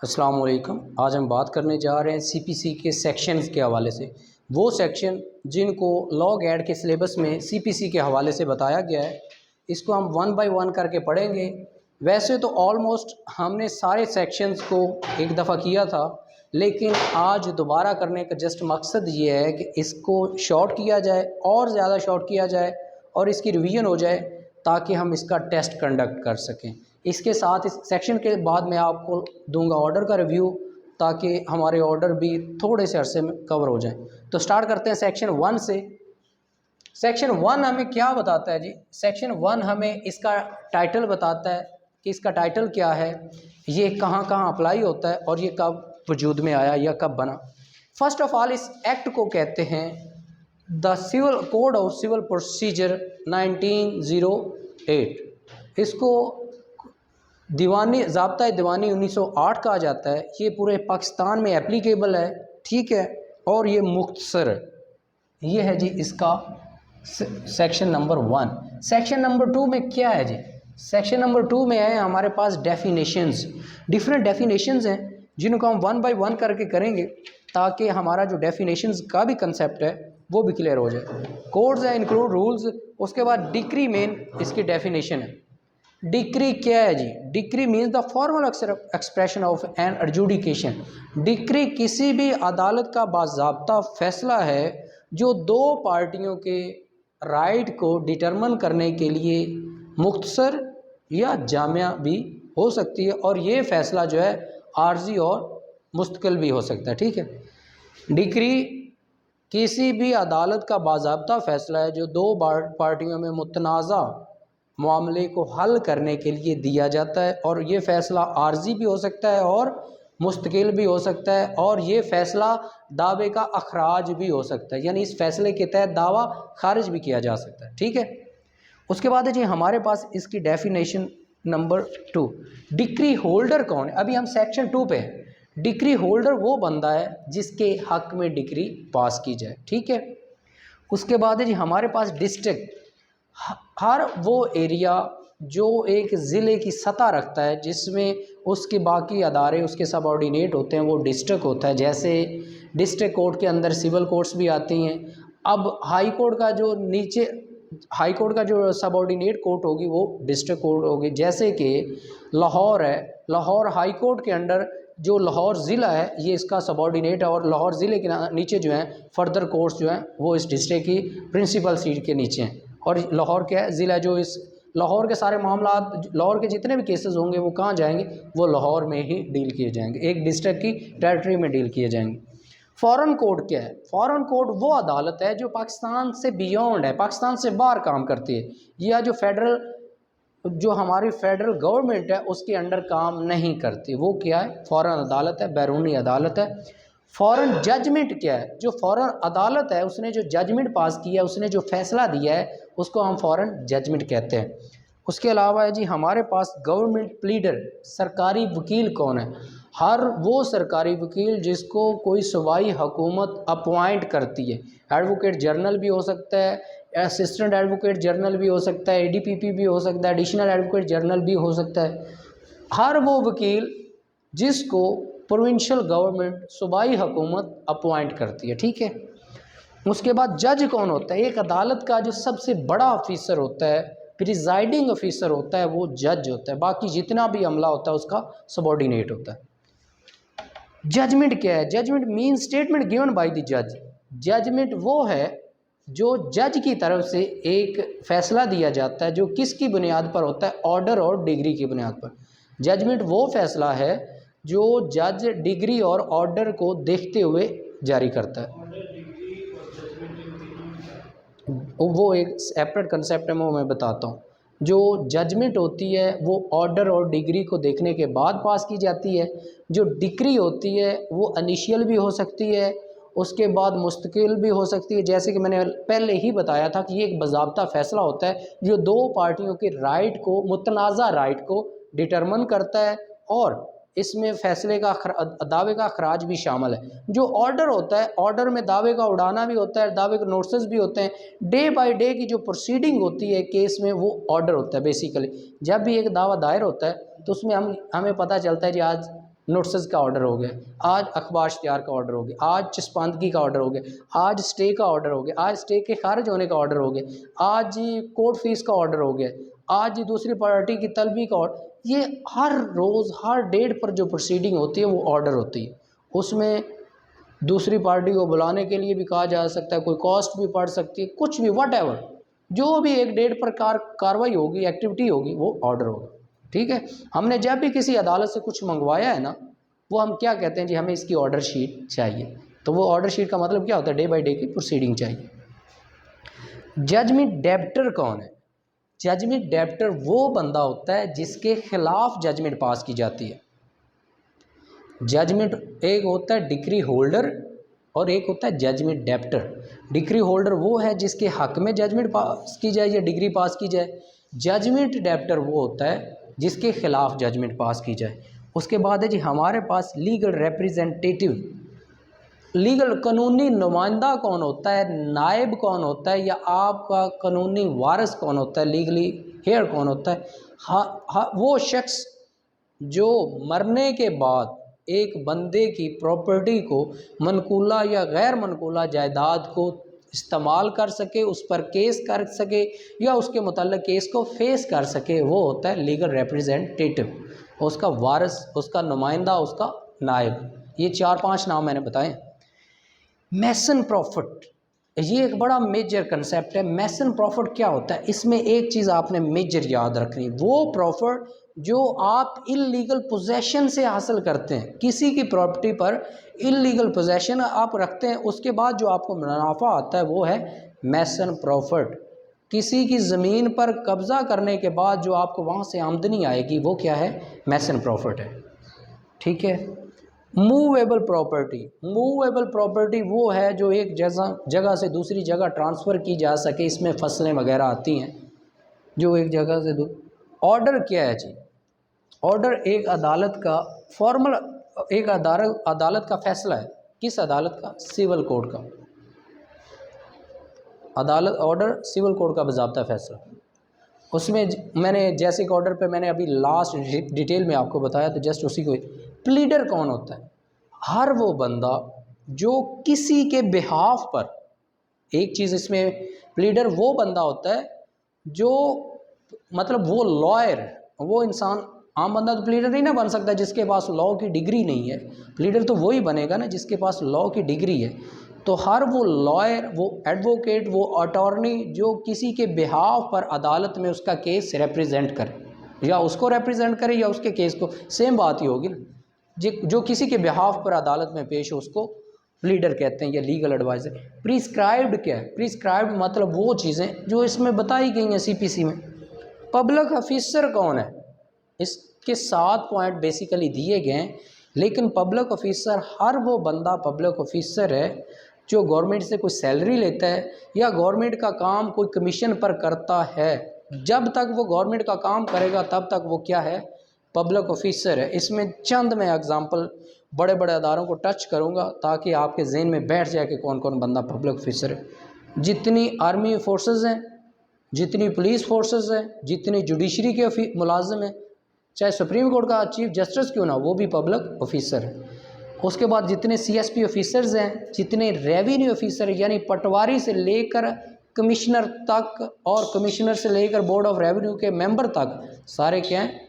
अस्सलाम वालेकुम। आज हम बात करने जा रहे हैं सीपीसी के सेक्शंस के हवाले से। वो सेक्शन जिनको लॉग ऐड के सिलेबस में सीपीसी के हवाले से बताया गया है, इसको हम वन बाय वन करके पढ़ेंगे। वैसे तो ऑलमोस्ट हमने सारे सेक्शंस को एक दफ़ा किया था, लेकिन आज दोबारा करने का जस्ट मकसद ये है कि इसको शॉर्ट किया जाए और ज़्यादा शॉर्ट किया जाए और इसकी रिवीजन हो जाए ताकि हम इसका टेस्ट कंडक्ट कर सकें। इसके साथ इस सेक्शन के बाद मैं आपको दूंगा ऑर्डर का रिव्यू, ताकि हमारे ऑर्डर भी थोड़े से अरसे में कवर हो जाएं। तो स्टार्ट करते हैं सेक्शन 1 से। सेक्शन 1 हमें क्या बताता है जी? सेक्शन 1 हमें इसका टाइटल बताता है कि इसका टाइटल क्या है, ये कहाँ कहाँ अप्लाई होता है और ये कब वजूद में आया या कब बना। फर्स्ट ऑफ ऑल इस एक्ट को कहते हैं the civil code of civil procedure 1908। इसको दीवानी ज़ाब्ता दीवानी 1908 कहा जाता है। ये पूरे पाकिस्तान में एप्लीकेबल है, ठीक है, और ये मुख्तसर है। ये है जी इसका सेक्शन नंबर 1। सेक्शन नंबर 2 में क्या है जी? सेक्शन नंबर 2 में है हमारे पास डेफिनेशंस। डिफरेंट डेफिनेशंस हैं जिनको हम वन बाय वन करके करेंगे ताकि हमारा जो डेफिनेशंस का भी कंसेप्ट है वो भी क्लियर हो जाए। कोड्स है, इंक्लूड रूल्स। उसके बाद डिक्री मेन इसकी डेफिनेशन है। डिक्री क्या है जी? Decree means the formal expression of an adjudication. Decree किसी भी अदालत का बाज़ाब्ता फैसला है जो दो पार्टियों के राइट को डिटरमिन करने के लिए मुख्तसर या जामिया भी हो सकती है, और ये फ़ैसला जो है आर्जी और मुस्तकिल भी हो सकता है, ठीक है। डिक्री किसी भी अदालत का बाज़ाब्ता फ़ैसला है जो दो पार्टियों में मुतनाज़ा मामले को हल करने के लिए दिया जाता है, और ये फ़ैसला आर्जी भी हो सकता है और मुस्तकिल भी हो सकता है, और ये फ़ैसला दावे का अखराज भी हो सकता है, यानी इस फ़ैसले के तहत दावा खारिज भी किया जा सकता है, ठीक है। उसके बाद है जी हमारे पास इसकी डेफिनेशन नंबर 2। डिक्री होल्डर कौन है? अभी हम सेक्शन 2 पे हैं। डिक्री होल्डर वो बंदा है जिसके हक में डिक्री पास की जाए, ठीक है। उसके बाद है जी हमारे पास डिस्ट्रिक्ट। हर वो एरिया जो एक ज़िले की सतह रखता है जिसमें उसके बाकी अदारे उसके सबऑर्डिनेट होते हैं, वो डिस्ट्रिक्ट होता है। जैसे डिस्ट्रिक्ट कोर्ट के अंदर सिविल कोर्ट्स भी आती हैं। अब हाई कोर्ट का जो नीचे हाई कोर्ट का जो सबऑर्डिनेट कोर्ट होगी वो डिस्ट्रिक्ट कोर्ट होगी। जैसे कि लाहौर है, लाहौर हाई कोर्ट के अंडर जो लाहौर ज़िला है ये इसका सबऑर्डिनेट है, और लाहौर ज़िले के नीचे जो हैं फर्दर कोर्ट्स जो हैं वो इस डिस्ट्रिक्ट की प्रिंसिपल सीट के नीचे हैं। और लाहौर क्या है? ज़िला जो इस लाहौर के सारे मामला, लाहौर के जितने भी केसेस होंगे वो कहाँ जाएंगे? वो लाहौर में ही डील किए जाएंगे, एक डिस्ट्रिक्ट की टेरिटरी में डील किए जाएंगे। फॉरेन कोर्ट क्या है? फॉरेन कोर्ट वो अदालत है जो पाकिस्तान से बियॉन्ड है, पाकिस्तान से बाहर काम करती है, या जो हमारी फेडरल गवर्नमेंट है उसके अंडर काम नहीं करती। वो क्या है? फॉरेन अदालत है, बैरूनी अदालत है। फॉरेन जजमेंट क्या है? जो फॉरेन अदालत है उसने जो जजमेंट पास किया है, उसने जो फैसला दिया है, उसको हम फॉरेन जजमेंट कहते हैं। उसके अलावा है जी हमारे पास गवर्नमेंट प्लीडर। सरकारी वकील कौन है? हर वो सरकारी वकील जिसको कोई सूबाई हुकूमत अपॉइंट करती है। एडवोकेट जनरल भी हो सकता है, असिस्टेंट एडवोकेट जनरल भी हो सकता है, एडीपीपी भी हो सकता है, एडिशनल एडवोकेट जनरल भी हो सकता है। हर वो वकील जिसको प्रोविंशियल गवर्नमेंट सूबाई हुकूमत अपॉइंट करती है, ठीक है। उसके बाद जज कौन होता है? एक अदालत का जो सबसे बड़ा ऑफिसर होता है, प्रिजाइडिंग ऑफिसर होता है, वो जज होता है। बाकी जितना भी अमला होता है उसका सबऑर्डिनेट होता है। जजमेंट क्या है? Judgment mean statement given by the जज। जजमेंट वो है जो जज की तरफ से एक फैसला दिया जाता है, जो किसकी बुनियाद पर होता है? ऑर्डर और डिग्री की बुनियाद पर। जजमेंट वो फैसला है जो जज डिग्री और ऑर्डर को देखते हुए जारी करता है। वो एक सेपरेट कंसेप्ट है, वो मैं बताता हूँ। जो जजमेंट होती है वो ऑर्डर और डिग्री को देखने के बाद पास की जाती है। जो डिक्री होती है वो इनिशियल भी हो सकती है, उसके बाद मुस्तकिल भी हो सकती है। जैसे कि मैंने पहले ही बताया था कि ये एक बाज़ाब्ता फ़ैसला होता है जो दो पार्टियों के राइट को, मुतनाज़ा राइट को डिटरमिन करता है, और इसमें फ़ैसले का दावे का अखराज भी शामिल है। जो ऑर्डर होता है, ऑर्डर में दावे का उड़ाना भी होता है, दावे के नोटिस भी होते हैं। डे बाय डे की जो प्रोसीडिंग होती है केस में, वो ऑर्डर होता है। बेसिकली जब भी एक दावा दायर होता है तो उसमें हमें पता चलता है कि आज नोटिस का ऑर्डर हो गया, आज अखबार इश्तिहार का ऑर्डर हो गया, आज चस्पांदगी का ऑर्डर हो गया, आज स्टे का ऑर्डर हो गया, आज स्टे के खारिज होने का ऑर्डर हो गया, आज कोर्ट फीस का ऑर्डर हो गया, आज दूसरी पार्टी की तलबी का ऑर्डर। ये हर रोज़ हर डेट पर जो प्रोसीडिंग होती है वो ऑर्डर होती है। उसमें दूसरी पार्टी को बुलाने के लिए भी कहा जा सकता है, कोई कॉस्ट भी पड़ सकती है, कुछ भी वट जो भी एक डेट पर कार्रवाई होगी, एक्टिविटी होगी, वो ऑर्डर होगा। ठीक है, हमने जब भी किसी अदालत से कुछ मंगवाया है ना, वो हम क्या कहते हैं जी, हमें इसकी ऑर्डर शीट चाहिए। तो वो ऑर्डर शीट का मतलब क्या होता है, डे बाय डे की प्रोसीडिंग चाहिए। जजमेंट डेप्टर कौन है? जजमेंट डेप्टर वो बंदा होता है जिसके खिलाफ जजमेंट पास की जाती है। जजमेंट एक होता है डिक्री होल्डर और एक होता है जजमेंट डेप्टर। डिक्री होल्डर वो है जिसके हक में जजमेंट पास की जाए या डिग्री पास की जाए। जजमेंट डेप्टर वो होता है जिसके खिलाफ जजमेंट पास की जाए। उसके बाद है जी हमारे पास लीगल रिप्रेजेंटेटिव। लीगल कानूनी नुमाइंदा कौन होता है, नायब कौन होता है, या आपका कानूनी वारिस कौन होता है, लीगली हेयर कौन होता है? वो शख्स जो मरने के बाद एक बंदे की प्रॉपर्टी को मनकूला या गैर मनकूला जायदाद को इस्तेमाल कर सके, उस पर केस कर सके या उसके मुताल्लिक केस को फेस कर सके, वो होता है लीगल रिप्रेजेंटेटिव। उसका वारिस, उसका नुमाइंदा, उसका नायब। ये 4-5 नाम मैंने बताए। मैसन प्रॉफिट, ये एक बड़ा मेजर कंसेप्ट है। मैसन प्रॉफिट क्या होता है? इसमें एक चीज़ आपने मेजर याद रखनी, वो प्रॉफिट जो आप इल्लीगल पोजेशन से हासिल करते हैं। किसी की प्रॉपर्टी पर इल्लीगल पोजेशन आप रखते हैं, उसके बाद जो आपको मुनाफा आता है वो है मैसन प्रॉफिट। किसी की ज़मीन पर कब्ज़ा करने के बाद जो आपको वहाँ से आमदनी आएगी वो क्या है? मैसन प्रॉफिट है। ठीक है। मूवेबल प्रॉपर्टी, मूवेबल प्रॉपर्टी वो है जो एक जगह से दूसरी जगह ट्रांसफ़र की जा सके। इसमें फसलें वगैरह आती हैं जो एक जगह से ऑर्डर क्या है जी? ऑर्डर एक अदालत का फॉर्मल, एक अदालत का फैसला है। किस अदालत का? सिविल कोर्ट का अदालत। ऑर्डर सिविल कोर्ट का बाज़ाब्ता फैसला। उसमें मैंने जैसे कि ऑर्डर पे मैंने अभी लास्ट डिटेल में आपको बताया, तो जस्ट उसी को। प्लीडर कौन होता है? हर वो बंदा जो किसी के बिहाफ पर, एक चीज़ इसमें, प्लीडर वो बंदा होता है जो मतलब वो लॉयर, वो इंसान, आम बंदा तो प्लीडर नहीं ना बन सकता जिसके पास लॉ की डिग्री नहीं है। प्लीडर तो वही बनेगा ना जिसके पास लॉ की डिग्री है। तो हर वो लॉयर, वो एडवोकेट, वो अटॉर्नी जो किसी के बिहाफ पर अदालत में उसका केस रिप्रेजेंट करे, या उसको रिप्रेजेंट करे या उसके केस को, सेम बात ही होगी ना। जो किसी के बिहाफ पर अदालत में पेश हो उसको प्लीडर कहते हैं या लीगल एडवाइज़र। प्रिस्क्राइब्ड क्या है? प्रिस्क्राइब्ड मतलब वो चीज़ें जो इसमें बताई गई हैं सीपीसी में। पब्लिक ऑफिसर कौन है? इसके 7 पॉइंट बेसिकली दिए गए हैं, लेकिन पब्लिक ऑफिसर हर वो बंदा पब्लिक ऑफिसर है जो गवर्नमेंट से कोई सैलरी लेता है या गवर्नमेंट का काम कोई कमीशन पर करता है। जब तक वो गवर्नमेंट का काम करेगा तब तक वो क्या है? पब्लिक ऑफिसर है। इसमें चंद मैं एग्जांपल बड़े बड़े अदारों को टच करूंगा ताकि आपके जहन में बैठ जाए कि कौन कौन बंदा पब्लिक ऑफिसर है। जितनी आर्मी फोर्सेस हैं, जितनी पुलिस फोर्सेस हैं, जितनी जुडिशरी के मुलाजिम हैं, चाहे सुप्रीम कोर्ट का चीफ जस्टिस क्यों ना, वो भी पब्लिक ऑफिसर है। उसके बाद जितने सीएसपी ऑफिसर्स हैं, जितने रेवेन्यू ऑफिसर यानी पटवारी से लेकर कमिश्नर तक और कमिश्नर से लेकर बोर्ड ऑफ रेवेन्यू के मेंबर तक, सारे क्या हैं?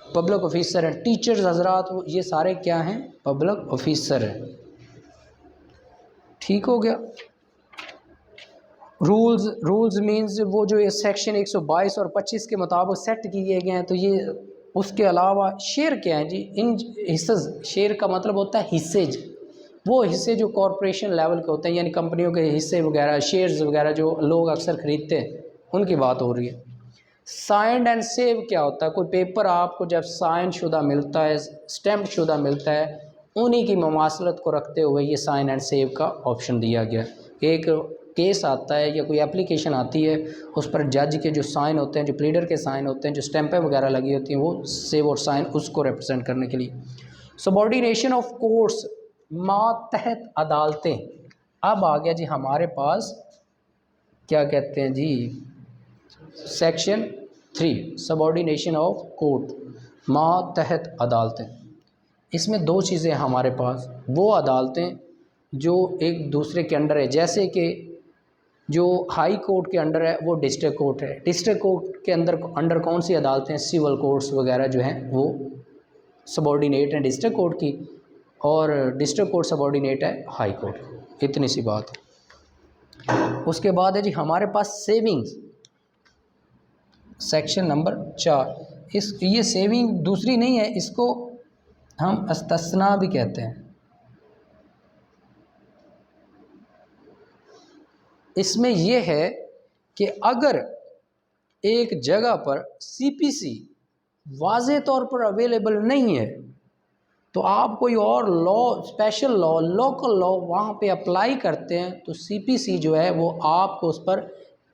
पब्लिक ऑफिसर हैं। टीचर्स हजरात, ये सारे क्या हैं? पब्लिक ऑफिसर हैं। ठीक हो गया। रूल्स मीन्स वो जो ये सेक्शन 122 और 25 के मुताबिक सेट किए गए हैं। तो ये उसके अलावा शेयर क्या है जी? इन हिस्से, शेयर का मतलब होता है हिस्सेज, वो हिस्से जो कॉरपोरेशन लेवल के होते हैं, यानी कंपनियों के हिस्से वगैरह, शेयर्स वगैरह जो लोग अक्सर खरीदते हैं, उनकी बात हो रही है। साइंड एंड सेव क्या होता है? कोई पेपर आपको जब साइन शुदा मिलता है, स्टैम्प शुदा मिलता है, उन्हीं की ममासलत को रखते हुए ये साइन एंड सेव का ऑप्शन दिया गया। एक केस आता है या कोई एप्लीकेशन आती है, उस पर जज के जो साइन होते हैं, जो प्लीडर के साइन होते हैं, जो स्टैंपें वगैरह लगी होती हैं, वो सेव और साइन उसको रिप्रेजेंट करने के लिए। सबॉर्डिनेशन ऑफ कोर्ट्स, मातहत अदालतें। अब आ गया जी हमारे पास क्या कहते हैं जी, सेक्शन 3 सबॉर्डिनेशन ऑफ कोर्ट, मातहत अदालतें। इसमें दो चीज़ें हैं हमारे पास, वो अदालतें जो एक दूसरे के अंडर है, जैसे कि जो हाई कोर्ट के अंडर है वो डिस्ट्रिक्ट कोर्ट है। डिस्ट्रिक्ट कोर्ट के अंडर कौन सी अदालतें हैं, सिविल कोर्ट्स वगैरह जो हैं वो सबॉर्डिनेट हैं डिस्ट्रिक्ट कोर्ट की, और डिस्ट्रिक्ट कोर्ट सबॉर्डिनेट है हाई कोर्ट। इतनी सी बात है। उसके बाद है जी हमारे पास सेविंग्स, सेक्शन नंबर 4। ये सेविंग दूसरी नहीं है, इसको हम इस्तस्ना भी कहते हैं। इसमें यह है कि अगर एक जगह पर सीपीसी वाज़े तौर पर अवेलेबल नहीं है तो आप कोई और law, special law, local law वहाँ पे अप्लाई करते हैं तो सीपीसी जो है वो आपको उस पर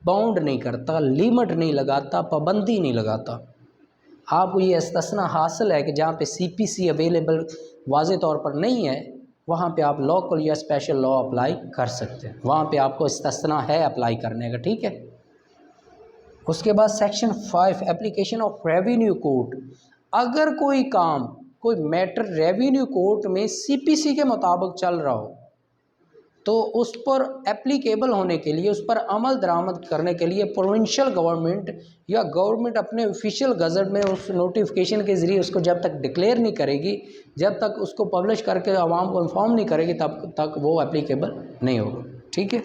बाउंड नहीं करता, लिमिट नहीं लगाता, पाबंदी नहीं लगाता। आपको ये इस्तस्ना हासिल है कि जहाँ पे सीपीसी अवेलेबल वाज़े तौर पर नहीं है वहाँ पे आप लोकल या स्पेशल लॉ अप्लाई कर सकते हैं, वहाँ पे आपको इस्तस्ना है अप्लाई करने का, ठीक है। उसके बाद section 5 application of revenue code. अगर कोई काम, कोई मैटर रेवेन्यू कोर्ट में सीपीसी के मुताबिक चल रहा हो तो उस पर एप्लीकेबल होने के लिए, उस पर अमल दरामद करने के लिए प्रोविंशियल गवर्नमेंट या गवर्नमेंट अपने ऑफिशियल गज़ट में उस नोटिफिकेशन के ज़रिए उसको जब तक डिक्लेयर नहीं करेगी, जब तक उसको पब्लिश करके आवाम को इन्फॉर्म नहीं करेगी, तब तक वो एप्लीकेबल नहीं होगा, ठीक है।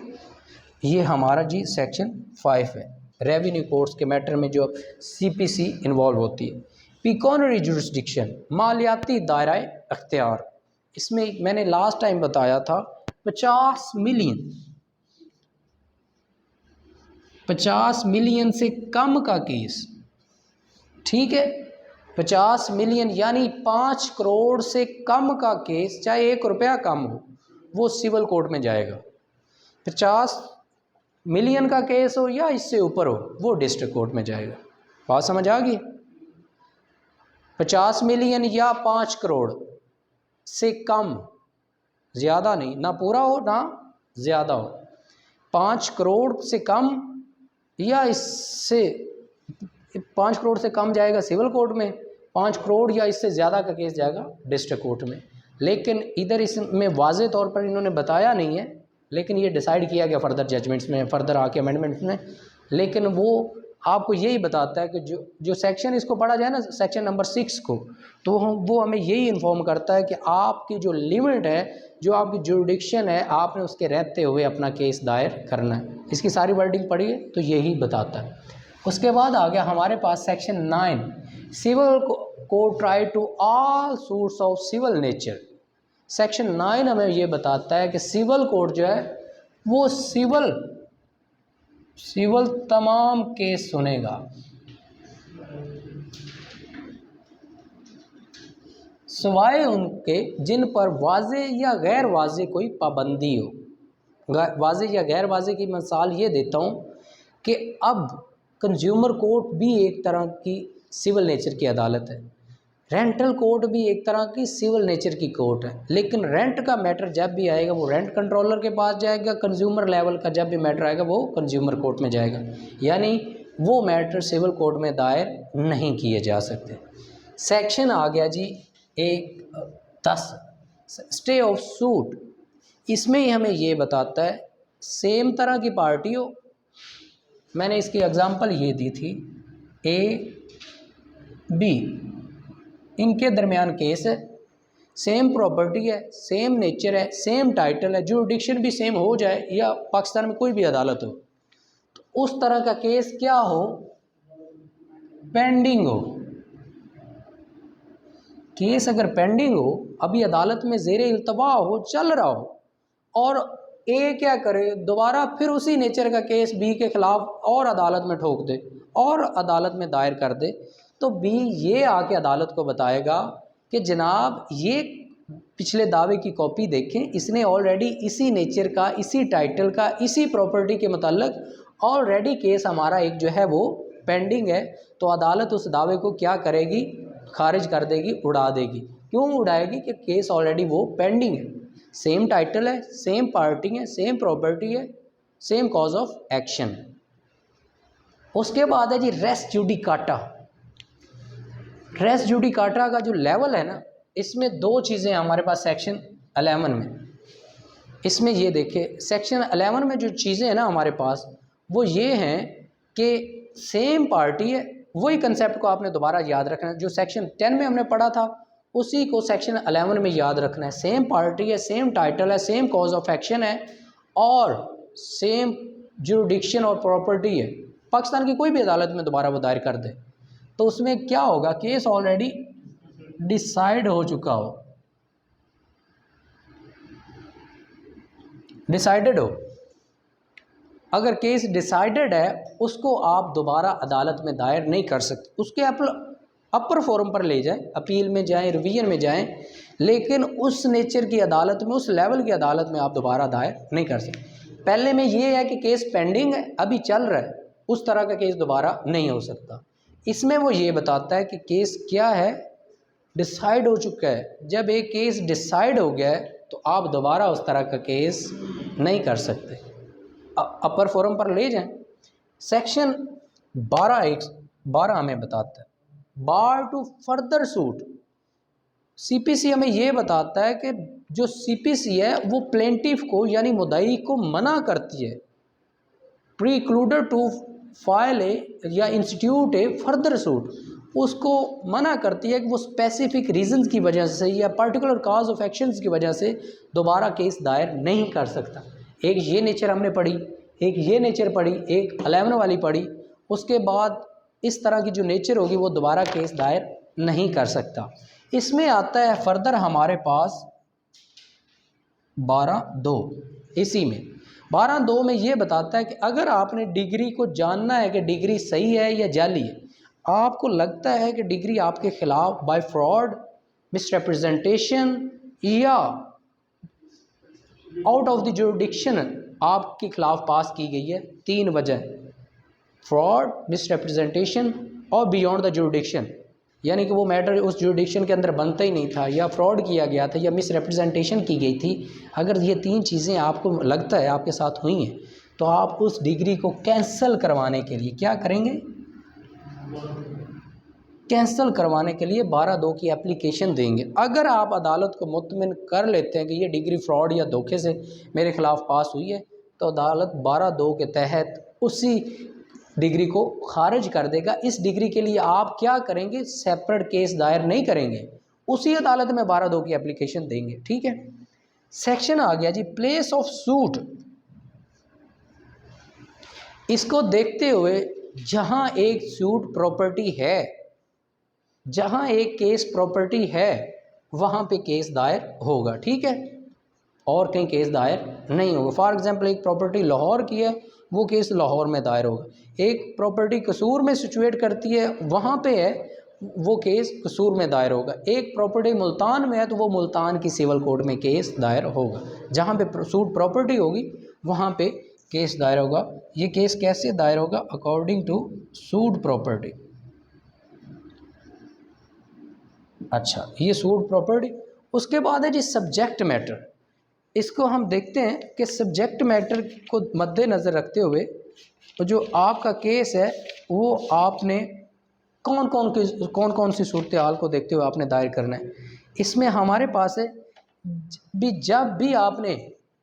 ये हमारा जी सेक्शन 5 है, रेवेन्यू कोर्ट्स के मैटर में जो सीपीसी इन्वॉल्व होती है। पिकॉनरी जुरिस्डिक्शन, मालियाती दायरा अख्तियार। इसमें मैंने लास्ट टाइम बताया था 50 मिलियन से कम का केस, ठीक है, 50 मिलियन यानी 5 करोड़ से कम का केस, चाहे 1 रुपया कम हो, वो सिविल कोर्ट में जाएगा। 50 मिलियन का केस हो या इससे ऊपर हो वो डिस्ट्रिक्ट कोर्ट में जाएगा। बात समझ आ गई? 50 मिलियन या 5 करोड़ से कम, ज़्यादा नहीं, ना पूरा हो ना ज़्यादा हो, 5 करोड़ से कम या इससे 5 करोड़ से कम जाएगा सिविल कोर्ट में, 5 करोड़ या इससे ज़्यादा का केस जाएगा डिस्ट्रिक्ट कोर्ट में। लेकिन इधर इसमें वाज़े तौर पर इन्होंने बताया नहीं है, लेकिन ये डिसाइड किया गया फर्दर जजमेंट्स में, फर्दर आके अमेंडमेंट्स में। लेकिन वो आपको यही बताता है कि जो सेक्शन इसको पढ़ा जाए ना, सेक्शन नंबर 6 को, तो वो हमें यही इन्फॉर्म करता है कि आपकी जो लिमिट है, जो आपकी जुरिडिक्शन है, आपने उसके रहते हुए अपना केस दायर करना है। इसकी सारी वर्डिंग पढ़िए तो यही बताता है। उसके बाद आ गया हमारे पास section 9, civil court try to all suits of civil nature. Section 9 हमें ये बताता है कि सिविल कोर्ट जो है वो सिविल तमाम केस सुनेगा, सिवाय उनके जिन पर वाजे या गैर वाजे कोई पाबंदी हो। वाजे या गैर वाजे की मिसाल ये देता हूँ कि अब कंज्यूमर कोर्ट भी एक तरह की सिविल नेचर की अदालत है, रेंटल कोर्ट भी एक तरह की सिविल नेचर की कोर्ट है, लेकिन रेंट का मैटर जब भी आएगा वो रेंट कंट्रोलर के पास जाएगा, कंज्यूमर लेवल का जब भी मैटर आएगा वो कंज्यूमर कोर्ट में जाएगा, यानी वो मैटर सिविल कोर्ट में दायर नहीं किए जा सकते। सेक्शन आ गया जी 10 स्टे ऑफ सूट। इसमें ही हमें ये बताता है सेम तरह की पार्टी हो, मैंने इसकी एग्जांपल ये दी थी, ए बी, इनके दरमियान केस है, सेम प्रॉपर्टी है, सेम नेचर है, सेम टाइटल है, जुरिडिक्शन भी सेम हो जाए या पाकिस्तान में कोई भी अदालत हो, तो उस तरह का केस क्या हो, पेंडिंग हो। केस अगर पेंडिंग हो, अभी अदालत में ज़ेरे इल्तवा हो, चल रहा हो, और ए क्या करे, दोबारा फिर उसी नेचर का केस बी के ख़िलाफ़ और अदालत में ठोक दे और अदालत में दायर कर दे, तो बी ये आके अदालत को बताएगा कि जनाब ये पिछले दावे की कॉपी देखें, इसने ऑलरेडी इसी नेचर का, इसी टाइटल का, इसी प्रॉपर्टी के मतलब ऑलरेडी केस हमारा एक जो है वो पेंडिंग है। तो अदालत उस दावे को क्या करेगी, खारिज कर देगी, उड़ा देगी। क्यों उड़ाएगी? कि केस ऑलरेडी वो पेंडिंग है, सेम टाइटल है, सेम पार्टी है, सेम प्रॉपर्टी है, सेम कॉज ऑफ एक्शन। उसके बाद है जी रेस जुडिकाटा। रेस जुडिकाटा का जो लेवल है ना, इसमें दो चीज़ें हमारे पास सेक्शन 11 में। इसमें ये देखिए सेक्शन 11 में जो चीज़ें हैं ना हमारे पास, वो ये हैं कि सेम पार्टी है, वही कंसेप्ट को आपने दोबारा याद रखना है। जो सेक्शन 10 में हमने पढ़ा था उसी को सेक्शन 11 में याद रखना है। सेम पार्टी है, सेम टाइटल है, सेम कॉज ऑफ एक्शन है और सेम जुरिडिक्शन और प्रॉपर्टी है। पाकिस्तान की कोई भी अदालत में दोबारा वो दायर कर दे तो उसमें क्या होगा, केस ऑलरेडी डिसाइड हो चुका हो, डिसाइडेड हो। अगर केस डिसाइडेड है उसको आप दोबारा अदालत में दायर नहीं कर सकते। उसके अपर फोरम पर ले जाएं, अपील में जाएं, रिवीजन में जाएं, लेकिन उस नेचर की अदालत में, उस लेवल की अदालत में आप दोबारा दायर नहीं कर सकते। पहले में ये है कि केस पेंडिंग है, अभी चल रहा है, उस तरह का केस दोबारा नहीं हो सकता। इसमें वो ये बताता है कि केस क्या है, डिसाइड हो चुका है। जब एक केस डिसाइड हो गया है तो आप दोबारा उस तरह का केस नहीं कर सकते, अपर फोरम पर ले जाएं। सेक्शन 12 हमें बताता है बार टू फर्दर सूट। सीपीसी हमें यह बताता है कि जो सीपीसी है वो प्लेंटिफ को यानी मुद्दई को मना करती है प्रीक्लूडर टू फाइल या इंस्टीट्यूट ए फर्दर सूट। उसको मना करती है कि वो स्पेसिफिक रीजंस की वजह से या पर्टिकुलर कॉज ऑफ एक्शंस की वजह से दोबारा केस दायर नहीं कर सकता। एक ये नेचर हमने पढ़ी, एक ये नेचर पढ़ी, एक 11 वाली पढ़ी। उसके बाद इस तरह की जो नेचर होगी वो दोबारा केस दायर नहीं कर सकता। इसमें आता है फर्दर हमारे पास 12(2). इसी में 12(2) में ये बताता है कि अगर आपने डिग्री को जानना है कि डिग्री सही है या जाली है, आपको लगता है कि डिग्री आपके खिलाफ बाय फ्रॉड, मिसरिप्रेजेंटेशन या आउट ऑफ द जुरिडिक्शन आपके खिलाफ पास की गई है। 3 वजह: फ्रॉड, मिसरिप्रेजेंटेशन और बियॉन्ड द जुरिडिक्शन, यानी कि वो मैटर उस जुरिडिक्शन के अंदर बनता ही नहीं था, या फ्रॉड किया गया था, या मिसरिप्रेजेंटेशन की गई थी। अगर ये 3 चीज़ें आपको लगता है आपके साथ हुई हैं तो आप उस डिग्री को कैंसिल करवाने के लिए क्या करेंगे, कैंसिल करवाने के लिए 12(2) की एप्लीकेशन देंगे। अगर आप अदालत को मुतमिन कर लेते हैं कि ये डिग्री फ्रॉड या धोखे से मेरे खिलाफ पास हुई है, तो अदालत 12(2) के तहत उसी डिग्री को खारिज कर देगा। इस डिग्री के लिए आप क्या करेंगे, सेपरेट केस दायर नहीं करेंगे, उसी अदालत में 12(2) की एप्लीकेशन देंगे। ठीक है। सेक्शन आ गया जी प्लेस ऑफ सूट। इसको देखते हुए जहां एक सूट प्रॉपर्टी है, जहां एक केस प्रॉपर्टी है, वहां पे केस दायर होगा। ठीक है, और कहीं केस दायर नहीं होगा। फॉर एग्जांपल एक प्रॉपर्टी लाहौर की है, वो केस लाहौर में दायर होगा। एक प्रॉपर्टी कसूर में सिचुएट करती है, वहाँ पे है, वो केस कसूर में दायर होगा। एक प्रॉपर्टी मुल्तान में है तो वो मुल्तान की सिविल कोर्ट में केस दायर होगा। जहाँ पे सूट प्रॉपर्टी होगी वहाँ पे केस दायर होगा। ये केस कैसे दायर होगा, अकॉर्डिंग टू सूट प्रॉपर्टी। अच्छा, ये सूट प्रॉपर्टी। उसके बाद है जी सब्जेक्ट मैटर। इसको हम देखते हैं कि सब्जेक्ट मैटर को मद्देनज़र रखते हुए जो आपका केस है वो आपने कौन कौन सी सूरत हाल को देखते हुए आपने दायर करना है। इसमें हमारे पास है जब भी आपने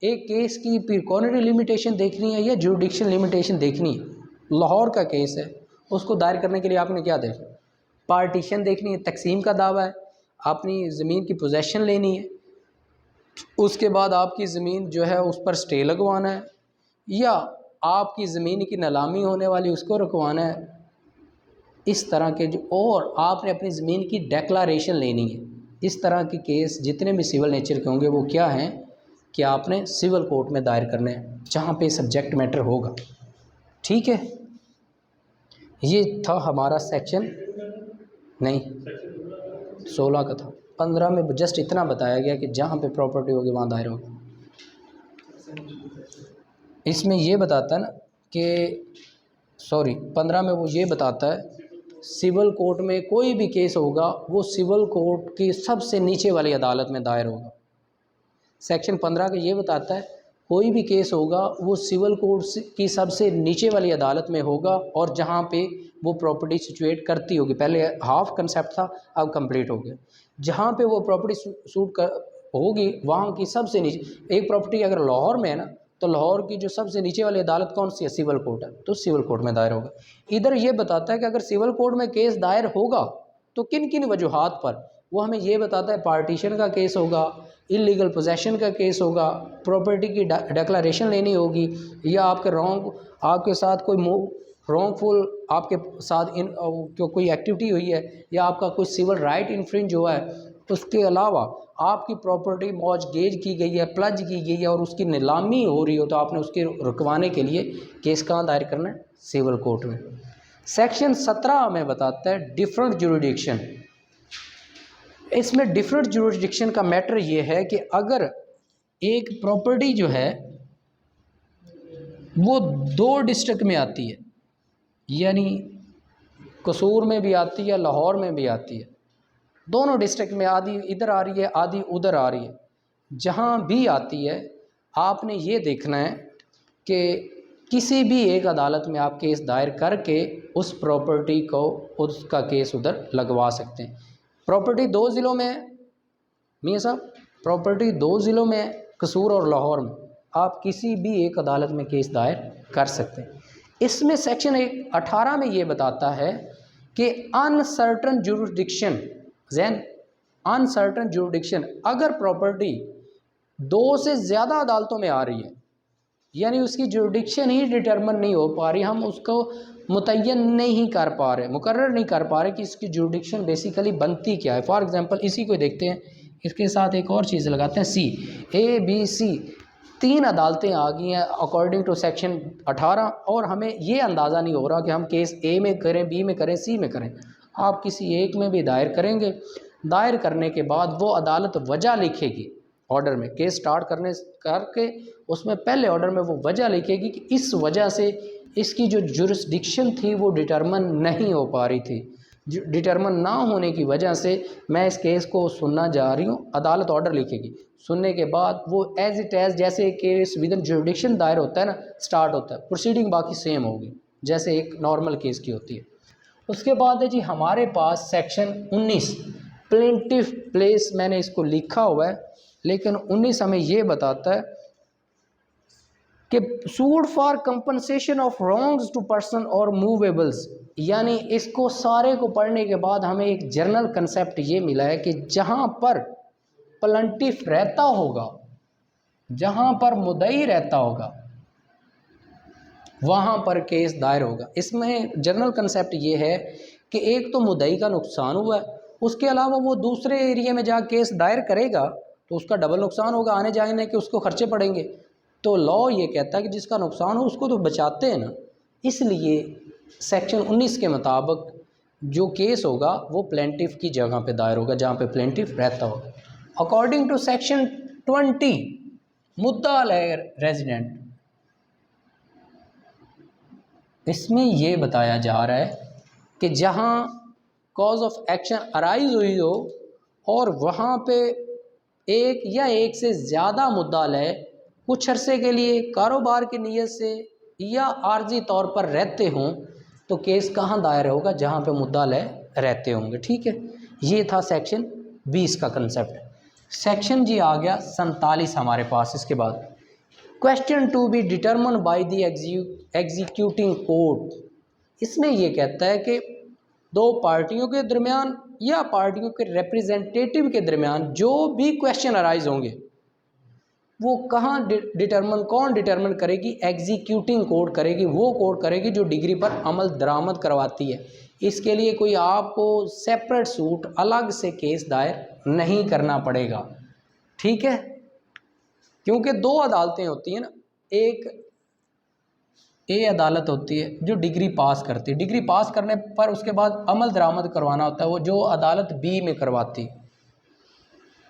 एक केस की प्रिकॉशनरी लिमिटेशन देखनी है या जुरिडिक्शन लिमिटेशन देखनी है, लाहौर का केस है, उसको दायर करने के लिए आपने क्या देखना, पार्टीशन देखनी है, तकसीम का दावा है, अपनी ज़मीन की पोजेसन लेनी है, उसके बाद आपकी ज़मीन जो है उस पर स्टे लगवाना है, या आपकी ज़मीन की नीलामी होने वाली उसको रुकवाना है। इस तरह के जो, और आपने अपनी ज़मीन की डिक्लेरेशन लेनी है। इस तरह के केस जितने भी सिविल नेचर के होंगे वो क्या हैं कि आपने सिविल कोर्ट में दायर करने हैं, जहाँ पे सब्जेक्ट मैटर होगा। ठीक है, ये था हमारा सेक्शन, नहीं 16 का था, 15 में जस्ट इतना बताया गया कि जहाँ पे प्रॉपर्टी होगी वहाँ दायर होगा। इसमें ये बताता है ना कि 15 में वो ये बताता है सिविल कोर्ट में कोई भी केस होगा वो सिविल कोर्ट की सबसे नीचे वाली अदालत में दायर होगा। सेक्शन 15 का ये बताता है कोई भी केस होगा वो सिविल कोर्ट की सबसे नीचे वाली अदालत में होगा और जहाँ पे वो प्रॉपर्टी सिचुएट करती होगी। पहले हाफ कंसेप्ट था, अब कंप्लीट हो गया। जहाँ पे वो प्रॉपर्टी सूट कर होगी वहाँ की सबसे नीचे, एक प्रॉपर्टी अगर लाहौर में है ना तो लाहौर की जो सबसे नीचे वाली अदालत कौन सी है, सिविल कोर्ट है, तो सिविल कोर्ट में दायर होगा। इधर ये बताता है कि अगर सिविल कोर्ट में केस दायर होगा तो किन किन वजूहात पर, वो हमें ये बताता है पार्टीशन का केस होगा, इलीगल पोजेशन का केस होगा, प्रॉपर्टी की डिक्लेरेशन लेनी होगी, या आपके साथ कोई रॉन्गफुल आपके साथ कोई एक्टिविटी हुई है, या आपका कोई सिविल राइट इन्फ्रिंज हुआ है। उसके अलावा आपकी प्रॉपर्टी मॉर्गेज की गई है, प्लज की गई है और उसकी नीलामी हो रही हो, तो आपने उसके रुकवाने के लिए केस कहाँ दायर करना है, सिविल कोर्ट में। सेक्शन 17 हमें बताता है डिफरेंट जुरिडिक्शन। इसमें डिफरेंट जुरिडिक्शन का मैटर ये है कि अगर एक प्रॉपर्टी जो है वो 2 डिस्ट्रिक्ट में आती है, यानी कसूर में भी आती है, लाहौर में भी आती है, दोनों डिस्ट्रिक्ट में, आधी इधर आ रही है आधी उधर आ रही है, जहाँ भी आती है आपने ये देखना है कि किसी भी एक अदालत में आप केस दायर करके उस प्रॉपर्टी को, उसका केस उधर लगवा सकते हैं। प्रॉपर्टी 2 ज़िलों में है मियाँ साहब, प्रॉपर्टी 2 ज़िलों में है, कसूर और लाहौर में, आप किसी भी एक अदालत में केस दायर कर सकते हैं। इसमें सेक्शन 18 में ये बताता है कि अनसर्टन जुरिडिक्शन, अनसर्टन जुरिडिक्शन, अगर प्रॉपर्टी 2 से ज़्यादा अदालतों में आ रही है, यानी उसकी जुरिडिक्शन ही डिटरमिन नहीं हो पा रही, हम उसको मुतय्यन नहीं कर पा रहे, मुकर्रर नहीं कर पा रहे कि इसकी जुरिडिक्शन बेसिकली बनती क्या है। फॉर एग्जांपल इसी को देखते हैं, इसके साथ एक और चीज़ लगाते हैं, सी ए बी सी 3 अदालतें आ गई हैं अकॉर्डिंग टू सेक्शन 18, और हमें ये अंदाज़ा नहीं हो रहा कि हम केस ए में करें, बी में करें, सी में करें। आप किसी एक में भी दायर करेंगे, दायर करने के बाद वो अदालत वजह लिखेगी ऑर्डर में, केस स्टार्ट करके उसमें पहले ऑर्डर में वो वजह लिखेगी कि इस वजह से इसकी जो जुरिस्डिक्शन थी वो डिटरमिन नहीं हो पा रही थी, डिटरमिन ना होने की वजह से मैं इस केस को सुनना जा रही हूँ। अदालत ऑर्डर लिखेगी, सुनने के बाद वो एज इट एज जैसे केस विद इन जुरिडिक्शन दायर होता है ना, स्टार्ट होता है, प्रोसीडिंग बाकी सेम होगी जैसे एक नॉर्मल केस की होती है। उसके बाद है जी हमारे पास सेक्शन 19 प्लेंटिफ प्लेस, मैंने इसको लिखा हुआ है लेकिन 19 हमें ये बताता है कि suit for compensation of wrongs to person और मूवेबल्स, यानी इसको सारे को पढ़ने के बाद हमें एक जनरल कंसेप्ट ये मिला है कि जहाँ पर प्लेंटिफ रहता होगा, जहाँ पर मुद्दई रहता होगा, वहाँ पर केस दायर होगा। इसमें जनरल कंसेप्ट ये है कि एक तो मुद्दई का नुकसान हुआ है, उसके अलावा वो दूसरे एरिया में जा केस दायर करेगा तो उसका डबल नुकसान होगा, आने जाने के उसको खर्चे पड़ेंगे। तो लॉ ये कहता है कि जिसका नुकसान हो उसको तो बचाते हैं ना, इसलिए सेक्शन 19 के मुताबिक जो केस होगा वो प्लेंटिफ की जगह पे दायर होगा जहाँ पे प्लेंटिफ रहता होगा। अकॉर्डिंग टू सेक्शन 20 मुद्दा रेजिडेंट, इसमें ये बताया जा रहा है कि जहाँ कॉज ऑफ एक्शन अराइज हुई हो और वहाँ पे एक या एक से ज़्यादा मुद्दालय कुछ अरसे के लिए कारोबार की नीयत से या आर्जी तौर पर रहते हों तो केस कहाँ दायर होगा, जहाँ पे मुद्दालय रहते होंगे। ठीक है, ये था सेक्शन 20 का कंसेप्ट। सेक्शन जी आ गया 47 हमारे पास। इसके बाद question to be determined by the executing court, इसमें यह कहता है कि 2 पार्टियों के दरमियान या पार्टियों के रिप्रेजेंटेटिव के दरमियान जो भी क्वेश्चन अराइज होंगे वो कहाँ कौन डिटर्मिन करेगी, एग्जीक्यूटिंग कोर्ट करेगी, वो कोर्ट करेगी जो डिग्री पर अमल दरामद करवाती है। इसके लिए कोई आपको सेपरेट सूट अलग से केस दायर नहीं करना पड़ेगा। ठीक है, क्योंकि 2 अदालतें होती हैं ना, एक ए अदालत होती है जो डिग्री पास करती है, डिग्री पास करने पर उसके बाद अमल दरामद करवाना होता है वो जो अदालत बी में करवाती है।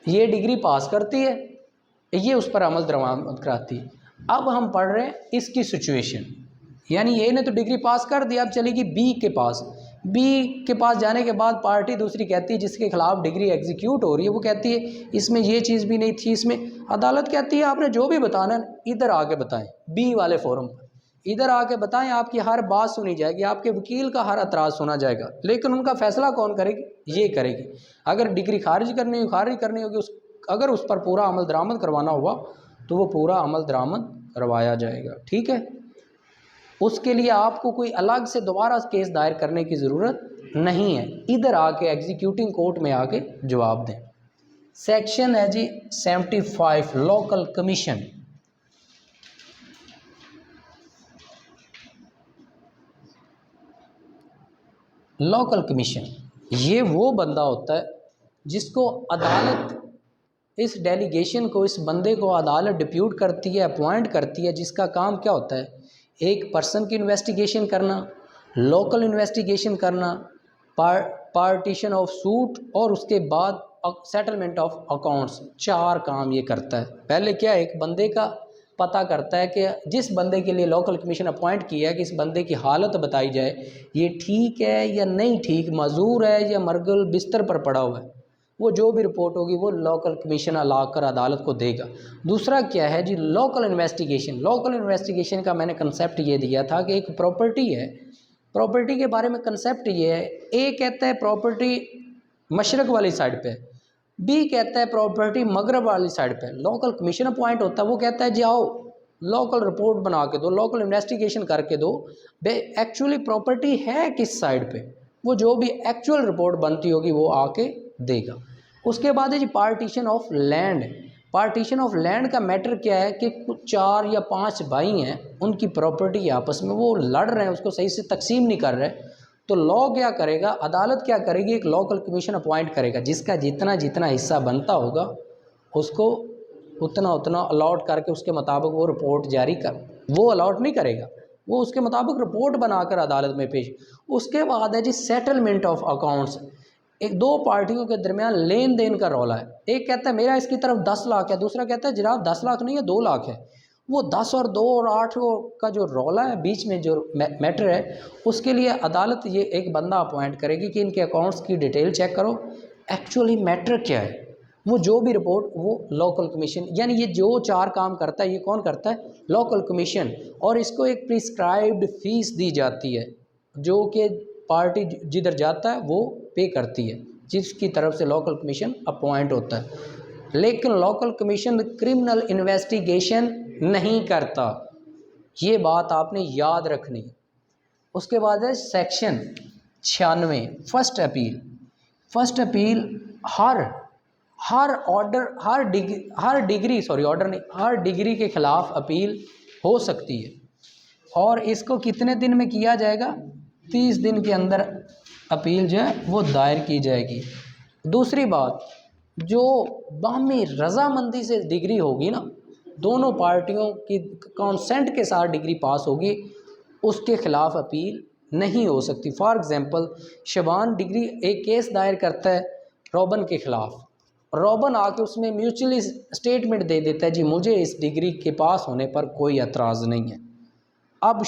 ये डिग्री पास करती है, ये उस पर अमल दरामद कराती है। अब हम पढ़ रहे हैं इसकी सिचुएशन, यानी ए ने तो डिग्री पास कर दिया, अब चलेगी बी के पास। बी के पास जाने के बाद पार्टी दूसरी कहती है जिसके खिलाफ डिग्री एग्जीक्यूट हो रही है, वो कहती है इसमें ये चीज़ भी नहीं थी, इसमें अदालत कहती है आपने जो भी बताना इधर आके बताएं बी वाले फोरम पर। इधर आके बताएं, आपकी हर बात सुनी जाएगी, आपके वकील का हर एतराज़ सुना जाएगा, लेकिन उनका फैसला कौन करेगी? ये करेगी। अगर डिग्री खारिज करनी होगी, अगर उस पर पूरा अमल दरामद करवाना हुआ तो वो पूरा अमल दरामद करवाया जाएगा। ठीक है, उसके लिए आपको कोई अलग से दोबारा केस दायर करने की ज़रूरत नहीं है, इधर आके एग्जीक्यूटिंग कोर्ट में आके जवाब दें। सेक्शन है जी 75 लोकल कमीशन। लोकल कमीशन ये वो बंदा होता है जिसको अदालत, इस डेलीगेशन को, इस बंदे को अदालत डिप्यूट करती है, अपॉइंट करती है, जिसका काम क्या होता है? एक पर्सन की इन्वेस्टिगेशन करना, लोकल इन्वेस्टिगेशन करना, पार्टीशन ऑफ सूट और उसके बाद सेटलमेंट ऑफ अकाउंट्स। 4 काम ये करता है। पहले क्या, एक बंदे का पता करता है कि जिस बंदे के लिए लोकल कमीशन अपॉइंट किया है कि इस बंदे की हालत बताई जाए, ये ठीक है या नहीं ठीक, मजूर है या मरगल बिस्तर पर पड़ा हुआ है। वो जो भी रिपोर्ट होगी वो लोकल कमीशन लाकर अदालत को देगा। दूसरा क्या है जी, लोकल इन्वेस्टिगेशन। लोकल इन्वेस्टिगेशन का मैंने कंसेप्ट ये दिया था कि एक प्रॉपर्टी है, प्रॉपर्टी के बारे में कंसेप्ट ये है, ए कहता है प्रॉपर्टी मशरक़ वाली साइड पे, बी कहता है प्रॉपर्टी मगरब वाली साइड पे। लोकल कमीशन अपॉइंट होता है, वो कहता है जी आओ लोकल रिपोर्ट बना के दो, लोकल इन्वेस्टिगेशन करके दो, बे एक्चुअली प्रॉपर्टी है किस साइड पे, वो जो भी एक्चुअल रिपोर्ट बनती होगी वो आके देगा। उसके बाद है जी partition of land. Partition of land का मैटर क्या है कि कुछ 4 या 5 भाई हैं, उनकी प्रॉपर्टी आपस में वो लड़ रहे हैं, उसको सही से तकसीम नहीं कर रहे, तो लॉ क्या करेगा, अदालत क्या करेगी, एक लोकल कमीशन अपॉइंट करेगा, जिसका जितना जितना हिस्सा बनता होगा उसको उतना उतना अलॉट करके उसके मुताबिक वो रिपोर्ट जारी कर, वो अलॉट नहीं करेगा, वो उसके मुताबिक रिपोर्ट बनाकर अदालत में पेश। उसके बाद है जी सेटलमेंट ऑफ अकाउंट्स। एक दो पार्टियों के दरमियान लेन देन का रौला है, एक कहता है मेरा इसकी तरफ 10 लाख है, दूसरा कहता है जनाब 10 लाख नहीं है 2 लाख है। वो 10 और 2 और 8 का जो रौला है बीच में जो मैटर है, उसके लिए अदालत ये एक बंदा अपॉइंट करेगी कि इनके अकाउंट्स की डिटेल चेक करो, एक्चुअली मैटर क्या है, वो जो भी रिपोर्ट वो लोकल कमीशन, यानी ये जो 4 काम करता है ये कौन करता है, लोकल कमीशन। और इसको एक प्रिस्क्राइब्ड फीस दी जाती है जो कि पार्टी जिधर जाता है वो पे करती है, जिसकी तरफ से लोकल कमीशन अपॉइंट होता है। लेकिन लोकल कमीशन क्रिमिनल इन्वेस्टिगेशन नहीं करता, ये बात आपने याद रखनी है। उसके बाद है section 96 first appeal. First appeal हर ऑर्डर हर डिग्री के ख़िलाफ़ अपील हो सकती है, और इसको कितने दिन में किया जाएगा, 30 दिन के अंदर अपील जो है वो दायर की जाएगी। दूसरी बात, जो बाहमी रज़ामंदी से डिग्री होगी ना, दोनों पार्टियों की कंसेंट के साथ डिग्री पास होगी, उसके ख़िलाफ़ अपील नहीं हो सकती। फॉर एग्ज़ाम्पल, शबान डिग्री एक केस दायर करता है रॉबन के ख़िलाफ़, रॉबन आके उसमें म्यूचुअली स्टेटमेंट दे देता है जी मुझे इस डिग्री के पास होने पर कोई एतराज़ नहीं है। अब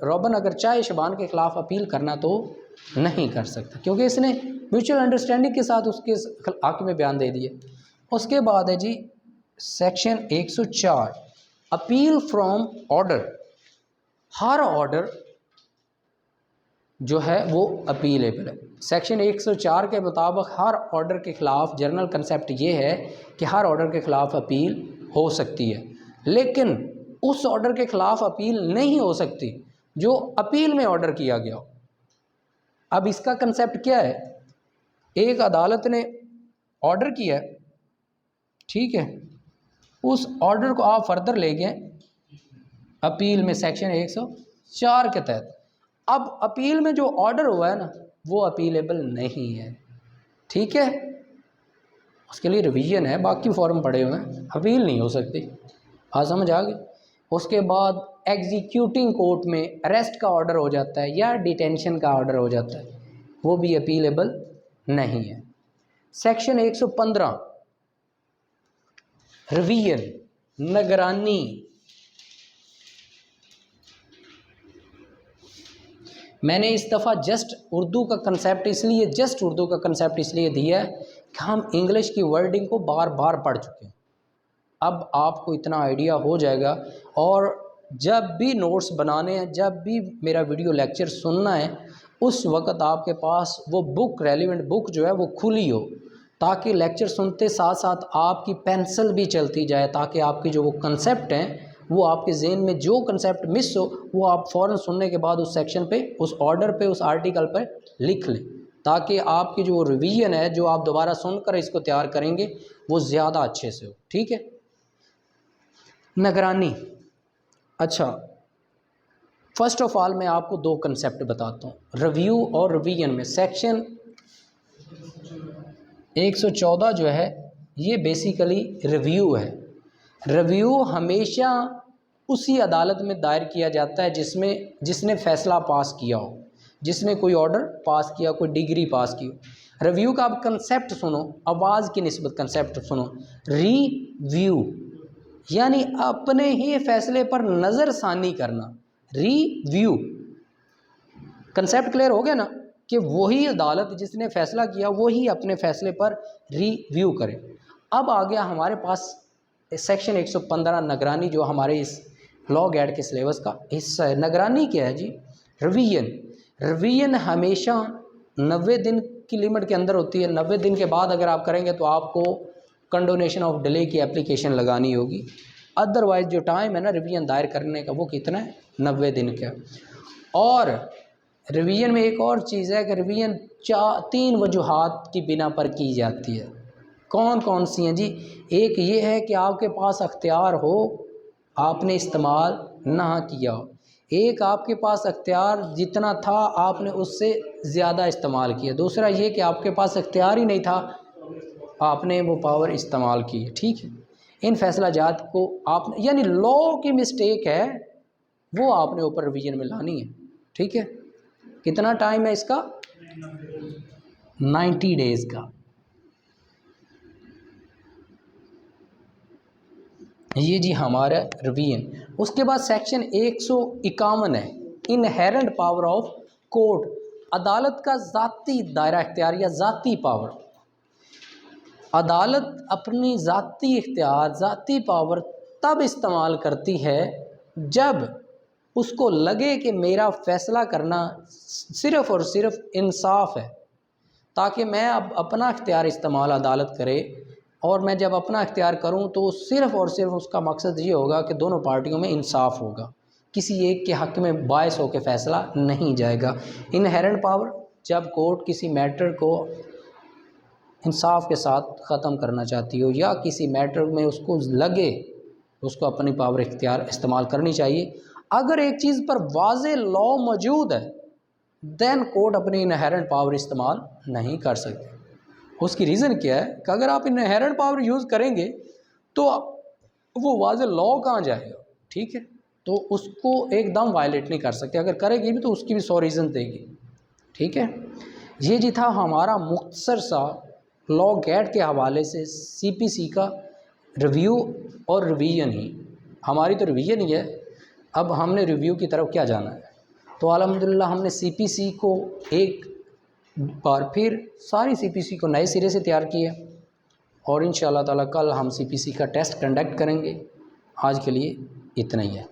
रॉबन अगर चाहे शबान के ख़िलाफ़ अपील करना तो नहीं कर सकता, क्योंकि इसने म्यूचुअल अंडरस्टैंडिंग के साथ उसके हक़ में बयान दे दिए। उसके बाद है जी सेक्शन 104 अपील फ्रॉम ऑर्डर। हर ऑर्डर जो है वो अपीलेबल है। सेक्शन 104 के मुताबिक हर ऑर्डर के ख़िलाफ़ जनरल कंसेप्ट ये है कि हर ऑर्डर के ख़िलाफ़ अपील हो सकती है, लेकिन उस ऑर्डर के ख़िलाफ़ अपील नहीं हो सकती जो अपील में ऑर्डर किया गया हो। अब इसका कंसेप्ट क्या है, एक अदालत ने ऑर्डर किया है, ठीक है, उस ऑर्डर को आप फर्दर ले गए अपील में सेक्शन 104 के तहत। अब अपील में जो ऑर्डर हुआ है ना वो अपीलेबल नहीं है, ठीक है, उसके लिए रिवीजन है, बाकी फॉर्म पड़े हुए हैं, अपील नहीं हो सकती। हाँ, समझ आ गई। उसके बाद एग्जीक्यूटिंग कोर्ट में अरेस्ट का ऑर्डर हो जाता है या डिटेंशन का ऑर्डर हो जाता है, वो भी अपीलेबल नहीं है। सेक्शन 115 रिवीजन, निगरानी। मैंने इस दफ़ा जस्ट उर्दू का कंसेप्ट इसलिए दिया है कि हम इंग्लिश की वर्डिंग को बार बार पढ़ चुके हैं, अब आपको इतना आइडिया हो जाएगा। और जब भी नोट्स बनाने हैं, जब भी मेरा वीडियो लेक्चर सुनना है, उस वक्त आपके पास वो बुक, रेलिवेंट बुक जो है वो खुली हो, ताकि लेक्चर सुनते साथ साथ आपकी पेंसिल भी चलती जाए, ताकि आपकी जो वो कंसेप्ट हैं वो आपके जहन में जो कंसेप्ट मिस हो वो आप फ़ौरन सुनने के बाद उस सेक्शन पे, उस ऑर्डर पे, उस आर्टिकल पर लिख लें, ताकि आपकी जो रिवीजन है, जो आप दोबारा सुनकर इसको तैयार करेंगे, वो ज़्यादा अच्छे से हो। ठीक है। निगरानी। अच्छा, फर्स्ट ऑफ ऑल मैं आपको दो कंसेप्ट बताता हूँ, रिव्यू और रिवीजन में। सेक्शन 114 जो है ये बेसिकली रिव्यू है। रिव्यू हमेशा उसी अदालत में दायर किया जाता है जिसने फ़ैसला पास किया हो, जिसने कोई ऑर्डर पास किया, कोई डिग्री पास की हो। रिव्यू का आप कंसेप्ट सुनो, आवाज़ की निस्बत कंसेप्ट सुनो। रिव्यू यानी अपने ही फैसले पर नज़रसानी करना। रिव्यू कंसेप्ट क्लियर हो गया ना, कि वही अदालत जिसने फैसला किया वही अपने फैसले पर रिव्यू करे। अब आ गया हमारे पास सेक्शन 115 निगरानी, जो हमारे इस लॉ गैड के सिलेबस का हिस्सा है। निगरानी क्या है जी? रिवीजन। रिवीजन हमेशा 90 दिन की लिमिट के अंदर होती है। 90 दिन के बाद अगर आप करेंगे तो आपको कंडोनेशन ऑफ डिले की एप्लीकेशन लगानी होगी। अदरवाइज जो टाइम है ना रिवीजन दायर करने का, वो कितना है? 90 दिन का। और रिवीजन में एक और चीज़ है कि रिवीजन 3 वजूहात की बिना पर की जाती है। कौन कौन सी हैं जी? एक ये है कि आपके पास अख्तियार हो, आपने इस्तेमाल ना किया हो। एक आपके पास अख्तियार जितना था आपने उससे ज़्यादा इस्तेमाल किया। दूसरा ये कि आपके पास अख्तियार ही नहीं था, आपने वो पावर इस्तेमाल की। ठीक है। इन फैसला जात को आप, यानी लॉ की मिस्टेक है, वो आपने ऊपर रिवीजन में लानी है। ठीक है। कितना टाइम है इसका? 90 डेज़ का। ये जी हमारा रिवीजन। उसके बाद सेक्शन 151 है, इनहेरेंट पावर ऑफ कोर्ट, अदालत का ज़ाती दायरा इख्तियार या ज़ाती पावर। अदालत अपनी ज़ाती इख्तियार, ज़ाती पावर तब इस्तेमाल करती है जब उसको लगे कि मेरा फ़ैसला करना सिर्फ़ और सिर्फ इंसाफ है, ताकि मैं अब अपना इख्तियार इस्तेमाल अदालत करे। और मैं जब अपना इख्तियार करूं तो सिर्फ़ और सिर्फ उसका मकसद ये होगा कि दोनों पार्टियों में इंसाफ होगा, किसी एक के हक़ में बायस होकर फ़ैसला नहीं जाएगा। इनहेरेंट पावर, जब कोर्ट किसी मैटर को इंसाफ के साथ ख़त्म करना चाहती हो या किसी मैटर में उसको लगे उसको अपनी पावर इख्तियार इस्तेमाल करनी चाहिए। अगर एक चीज़ पर वाज़े लॉ मौजूद है देन कोर्ट अपनी इनहेरेंट पावर इस्तेमाल नहीं कर सकते। उसकी रीज़न क्या है कि अगर आप इनहेरेंट पावर यूज़ करेंगे तो वो वाज़े लॉ कहाँ जाएगा। ठीक है। तो उसको एकदम वायलेट नहीं कर सकते, अगर करेगी भी तो उसकी भी 100 रीज़न देगी। ठीक है। ये जी था हमारा मुख्तसर सा लॉ गैड के हवाले से CPC का रिव्यू और रिवीजन ही। हमारी तो रिवीजन ही है, अब हमने रिव्यू की तरफ क्या जाना है। तो अल्हम्दुलिल्लाह हमने CPC को एक बार फिर सारी CPC को नए सिरे से तैयार किया और इंशाअल्लाह ताला कल हम CPC का टेस्ट कंडक्ट करेंगे। आज के लिए इतना ही है।